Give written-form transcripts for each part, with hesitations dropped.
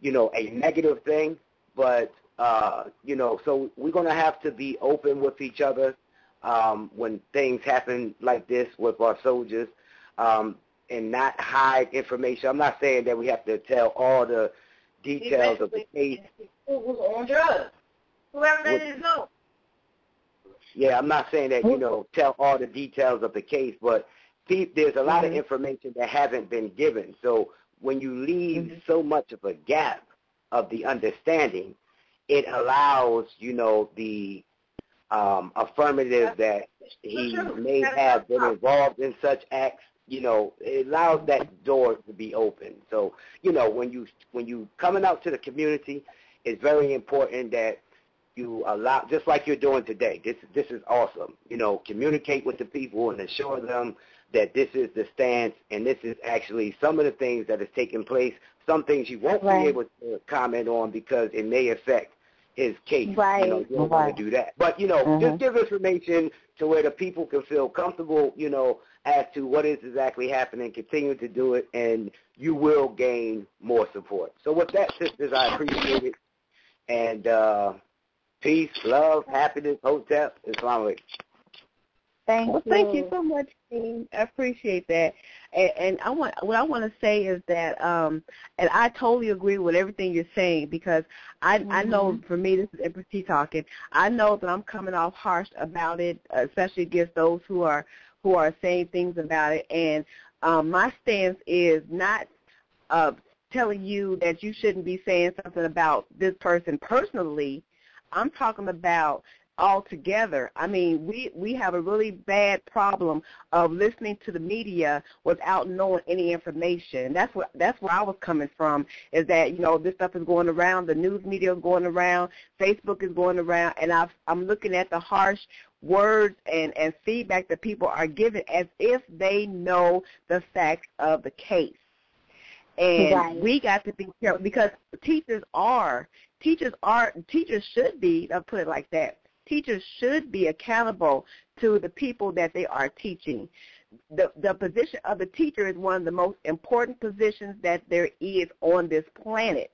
a negative thing, but, so we're going to have to be open with each other when things happen like this with our soldiers, and not hide information. I'm not saying that we have to tell all the details of the case. Who was on drugs? Whoever that is, no. Yeah, I'm not saying that, tell all the details of the case, but there's a lot of information that hasn't been given. So when you leave so much of a gap of the understanding, it allows, the affirmative that he may have been involved in such acts, it allows that door to be open. So, when you coming out to the community, it's very important that you allow, just like you're doing today. This is awesome. Communicate with the people and assure them that this is the stance and this is actually some of the things that is taking place. Some things you won't be able to comment on because it may affect his case. Right. You don't want to do that. But, just give information to where the people can feel comfortable, as to what is exactly happening, continue to do it, and you will gain more support. So with that, sisters, I appreciate it. And peace, love, happiness, hotep, Islam. Thank you so much, King. I appreciate that. And what I want to say is that, and I totally agree with everything you're saying, because I know, for me, this is Empress talking. I know that I'm coming off harsh about it, especially against those who are saying things about it. And my stance is not telling you that you shouldn't be saying something about this person personally. I'm talking about altogether. I mean, we have a really bad problem of listening to the media without knowing any information. That's where I was coming from, is that, this stuff is going around, the news media is going around, Facebook is going around, and I'm looking at the harsh words and feedback that people are giving as if they know the facts of the case. And we got to be careful, because teachers should be, I'll put it like that, teachers should be accountable to the people that they are teaching. The position of the teacher is one of the most important positions that there is on this planet.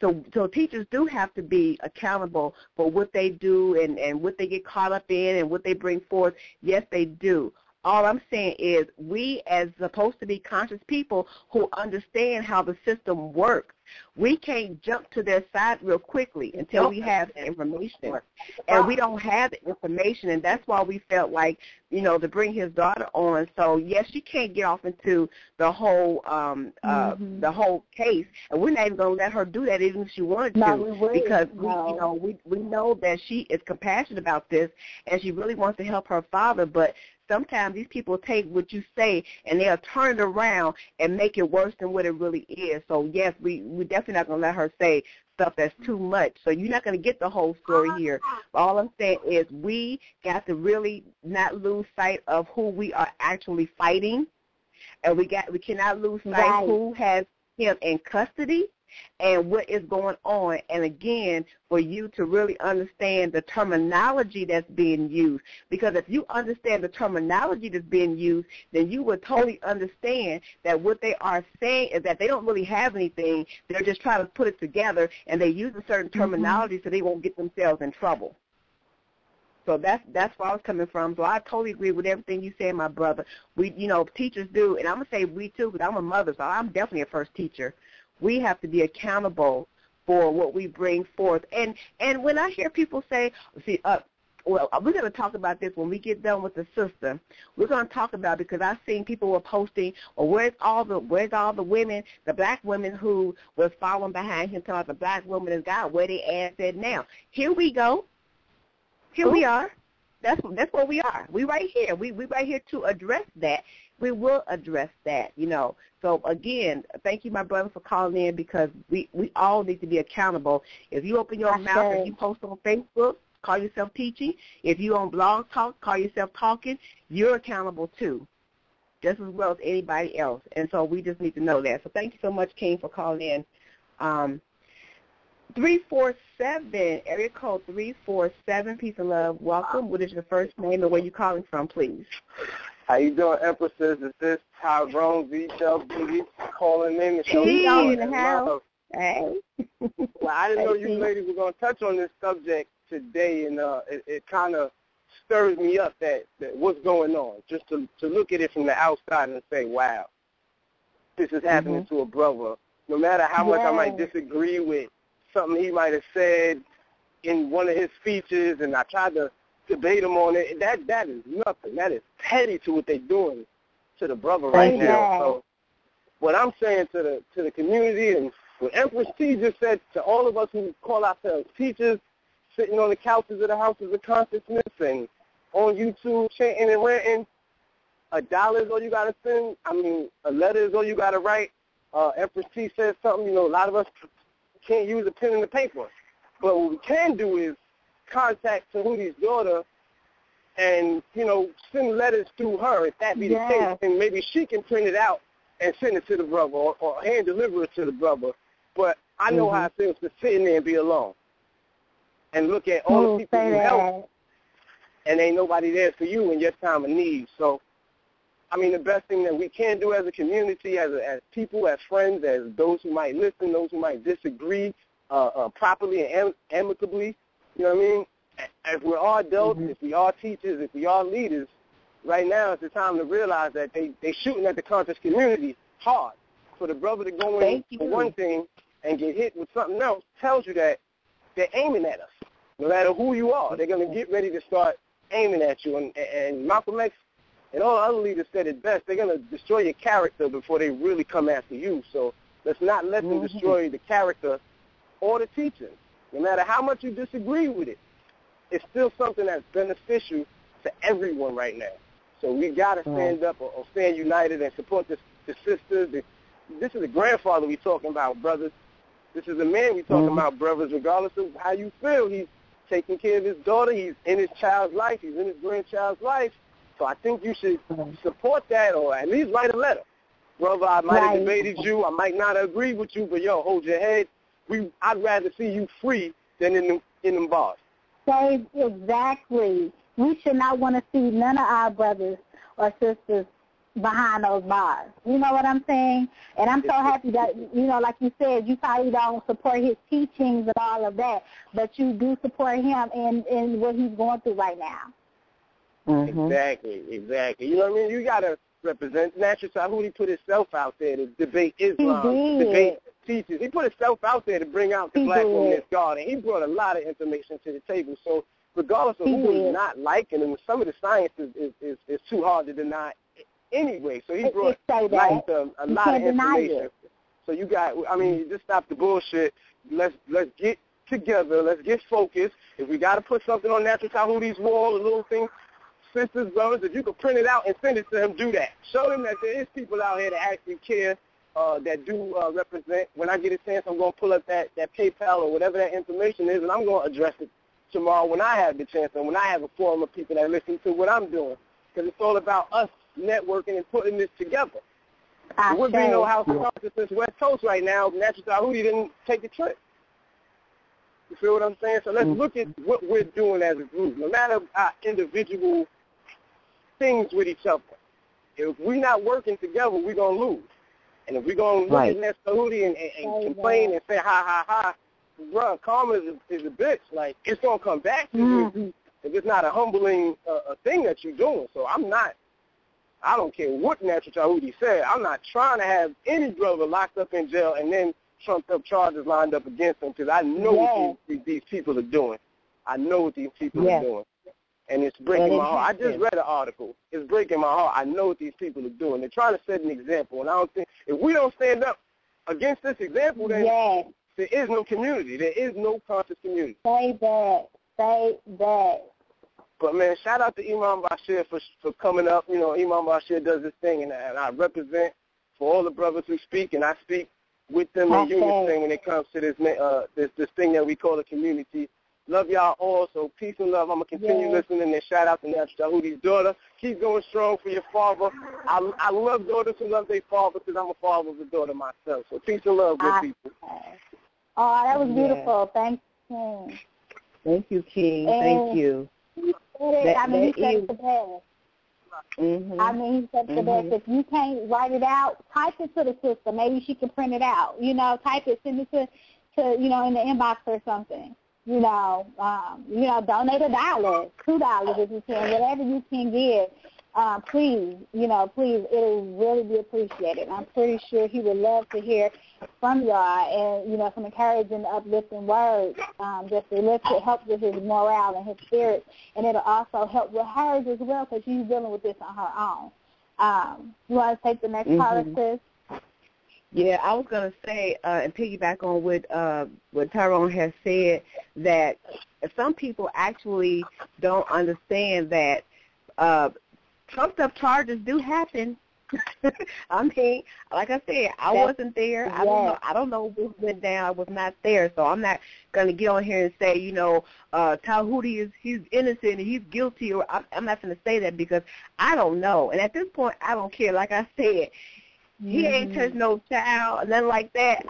So teachers do have to be accountable for what they do and what they get caught up in and what they bring forth. Yes, they do. All I'm saying is we, as supposed to be conscious people who understand how the system works, we can't jump to their side real quickly until we have the information. And we don't have the information, and that's why we felt like, to bring his daughter on. So, yes, she can't get off into the whole the whole case, and we're not even going to let her do that even if she wanted to, because we know that she is compassionate about this, and she really wants to help her father, but sometimes these people take what you say and they'll turn it around and make it worse than what it really is. So, yes, we're definitely not going to let her say stuff that's too much. So you're not going to get the whole story here. All I'm saying is we got to really not lose sight of who we are actually fighting, and we cannot lose sight of who has him in custody and what is going on. And, again, for you to really understand the terminology that's being used, because if you understand the terminology that's being used, then you would totally understand that what they are saying is that they don't really have anything. They're just trying to put it together, and they use a certain terminology so they won't get themselves in trouble. So that's where I was coming from. So I totally agree with everything you said, my brother. We, teachers do, and I'm going to say we too, because I'm a mother, so I'm definitely a first teacher. We have to be accountable for what we bring forth. And when I hear people say, we're going to talk about this when we get done with the sister. We're going to talk about it because I've seen people were posting, where's all the women, the black women who was following behind him, talking about the black woman is God, where they ass at now. Here we go. Here we are. That's where we are. We right here. We right here to address that. We will address that, So, again, thank you, my brother, for calling in, because we all need to be accountable. If you open your mouth, if you post on Facebook, call yourself teaching. If you on Blog Talk, call yourself talking. You're accountable, too, just as well as anybody else. And so we just need to know that. So thank you so much, King, for calling in. 347, area code 347, peace and love. Welcome. What is your first name and where you calling from, please? How you doing, Empresses? Is this Tyrone VW calling in? Hey, in the house. Hey. Well, I didn't know you ladies were going to touch on this subject today, and it kind of stirs me up that what's going on, just to look at it from the outside and say, wow, this is happening to a brother. No matter how much I might disagree with something he might have said in one of his speeches, and I tried to debate him on it, that is nothing. That is petty to what they're doing to the brother right now. So what I'm saying to the community, and what Empress T just said to all of us who call ourselves teachers, sitting on the couches of the houses of consciousness and on YouTube chanting and ranting, $1 is all you got to send. I mean, a letter is all you got to write. Empress T said something, a lot of us can't use a pen and a paper. But what we can do is contact Tahuti's daughter and, send letters through her, if that be the case, and maybe she can print it out and send it to the brother or hand deliver it to the brother. But I know how it feels to sit in there and be alone and look at all the people you help, and ain't nobody there for you in your time of need. So, I mean, the best thing that we can do as a community, as people, as friends, as those who might listen, those who might disagree properly and amicably, you know what I mean? If we're all adults, if we are teachers, if we are leaders, right now it's the time to realize that they shooting at the conscious community hard. For the brother to go in for one thing and get hit with something else tells you that they're aiming at us. No matter who you are, they're going to get ready to start aiming at you. And Malcolm X and all the other leaders said it best. They're going to destroy your character before they really come after you. So let's not let them destroy the character or the teaching. No matter how much you disagree with it, it's still something that's beneficial to everyone right now. So we got to stand up or stand united and support the sisters. This is a grandfather we talking about, brothers. This is a man we talking about, brothers, regardless of how you feel. He's taking care of his daughter. He's in his child's life. He's in his grandchild's life. So I think you should support that or at least write a letter. Brother, I might have debated you. I might not agree with you, but, hold your head. I'd rather see you free than in them bars. Exactly. We should not want to see none of our brothers or sisters behind those bars. You know what I'm saying? And I'm so happy that, like you said, you probably don't support his teachings and all of that, but you do support him in what he's going through right now. Exactly. You know what I mean? You got to represent. Natural Tahuti put himself out there to debate Islam, to debate teachers. He put himself out there to bring out the black woman's God, and he brought a lot of information to the table. So regardless of who is not liking him, some of the science is too hard to deny anyway. So he brought light to a lot of information. So you got, just stop the bullshit. Let's get together. Let's get focused. If we got to put something on Natural Tahuti's wall, a little thing, sisters, brothers, if you could print it out and send it to him, do that. Show them that there is people out here that actually care, that do represent. When I get a chance, I'm going to pull up that PayPal or whatever that information is, and I'm going to address it tomorrow when I have the chance and when I have a forum of people that listen to what I'm doing. Because it's all about us networking and putting this together. There would be no House of Consciousness West Coast right now if Natural Tahuti didn't take a trip. You feel what I'm saying? So let's look at what we're doing as a group. No matter our individual things with each other, if we're not working together, we're going to lose. And if we're going to look at Natural Tahuti and complain and say, ha, bro, karma is a bitch. Like, it's going to come back to you if it's not a humbling thing that you're doing. So I don't care what Natural Tahuti said. I'm not trying to have any brother locked up in jail and then trumped up charges lined up against them, because I know what these people are doing. I know what these people are doing. And it's breaking my heart. I just read an article. It's breaking my heart. I know what these people are doing. They're trying to set an example. And I don't think, if we don't stand up against this example, then there is no community. There is no conscious community. Say that. But, man, shout out to Imam Bashir for coming up. Imam Bashir does this thing, and I represent for all the brothers who speak, and I speak with them in unison when it comes to this thing that we call a community. Love y'all all, so peace and love. I'm going to continue listening, and shout out to Natural Tahuti's daughter. Keep going strong for your father. I love daughters who love their father, because I'm a father of a daughter myself. So peace and love, good people. Oh, that was beautiful. Thank you. Thank you, King. Thank you. He said it the best. Mm-hmm. I mean, he said the best. If you can't write it out, type it to the sister. Maybe she can print it out. Type it, send it to in the inbox or something. Donate $1, $2 if you can, whatever you can give. Please, please, it'll really be appreciated. I'm pretty sure he would love to hear from y'all and, some encouraging, uplifting words just to help with his morale and his spirit. And it'll also help with hers as well because she's dealing with this on her own. You want to take the next part, sis? Yeah, I was going to say and piggyback on what Tyrone has said, that some people actually don't understand that trumped-up charges do happen. I mean, like I said, I wasn't there. I don't know what went down. I was not there, so I'm not going to get on here and say, Tahuti he's innocent and he's guilty, or I'm not going to say that because I don't know. And at this point, I don't care. Like I said, he ain't touched no child, nothing like that.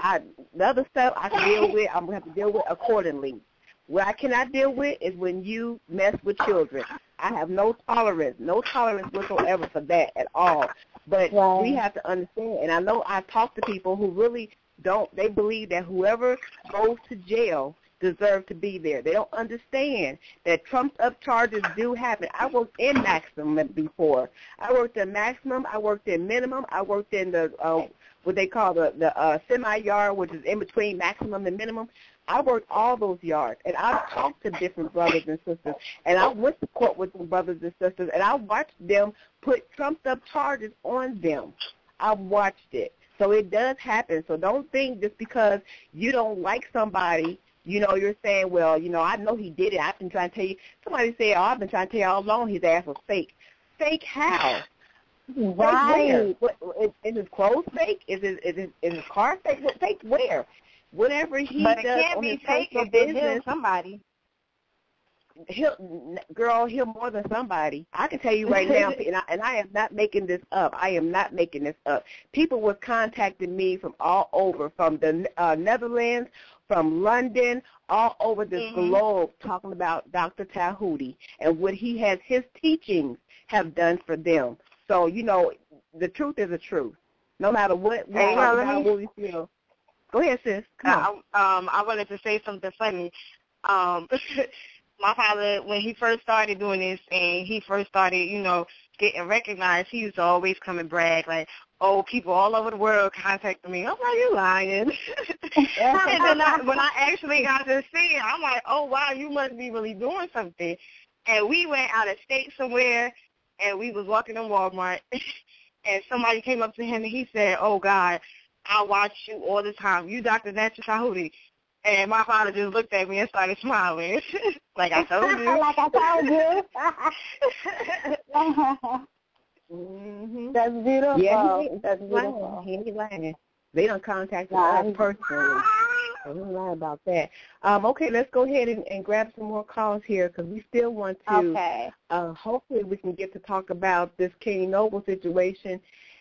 The other stuff I can deal with, I'm going to have to deal with accordingly. What I cannot deal with is when you mess with children. I have no tolerance whatsoever for that at all. But we have to understand, and I know I talk to people who really don't, they believe that whoever goes to jail deserves to be there. They don't understand that trumped-up charges do happen. I worked in maximum before. I worked in maximum. I worked in minimum. I worked in the what they call the semi-yard, which is in between maximum and minimum. I worked all those yards, and I've talked to different brothers and sisters, and I went to court with some brothers and sisters, and I watched them put trumped-up charges on them. I've watched it. So it does happen. So don't think just because you don't like somebody, you're saying, well, I know he did it. I've been trying to tell you. Somebody said, I've been trying to tell you all along his ass was fake. Fake how? Right. Fake where? Is his clothes fake? Is his car fake? Fake where? Whatever he does on his personal business, somebody. He'll more than somebody. I can tell you right now, and I am not making this up. People were contacting me from all over, from the Netherlands, from London, all over this globe, talking about Dr. Tahuti and what his teachings have done for them. So, the truth is the truth. No matter what we feel. Go ahead, sis. Come on. I wanted to say something funny. My father, when he first started doing this and he first started, getting recognized, he used to always come and brag, like, people all over the world contacted me. I'm like, you lying. And then when I actually got to see it, I'm like, oh, wow, you must be really doing something. And we went out of state somewhere, and we was walking in Walmart, and somebody came up to him, and he said, oh, God, I watch you all the time. You Dr. Nyjiea Tahuti. And my father just looked at me and started smiling. Like I told you. Like I told you. That's beautiful. Yeah, that's beautiful. He ain't lying. They don't contact us personally. So don't lie about that. Okay, let's go ahead and grab some more calls here because we still want to, hopefully we can get to talk about this King Noble situation.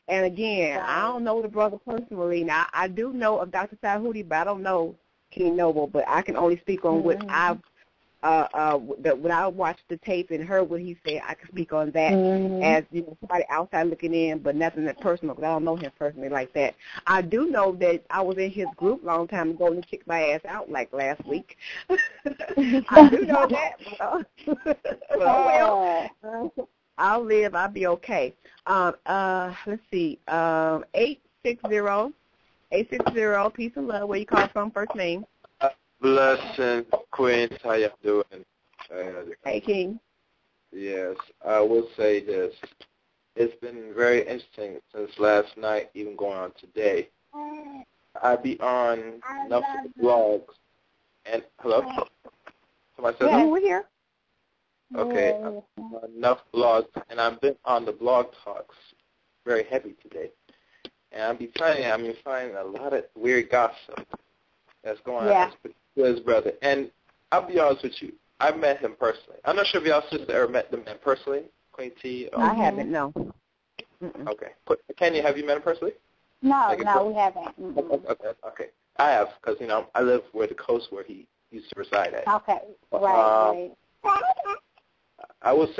And again, I don't know the brother personally. Now, I do know of Dr. Tahuti, but I don't know King Noble. But I can only speak on what I've when I watched the tape and heard what he said. I can speak on that as somebody outside looking in, but nothing that personal because I don't know him personally like that. I do know that I was in his group a long time ago and he kicked my ass out like last week. I do know that. Well. I'll live. I'll be okay. Let's see. 860, peace and love. Where you call from? First name. Blessing, Queens. How you doing? Hey, King. Yes, I will say this. It's been very interesting since last night, even going on today. I be on enough blogs. And hello. Somebody said that? We're here. Okay, enough blogs, and I've been on the blog talks very heavy today. And I've been finding a lot of weird gossip that's going on with his brother. And I'll be honest with you, I met him personally. I'm not sure if y'all sisters ever met the man personally, Queen T. I haven't, no. Okay. Kenya, have you met him personally? No, we haven't. Okay. I have, because, I live where the coast where he used to reside at. Okay, right. I will say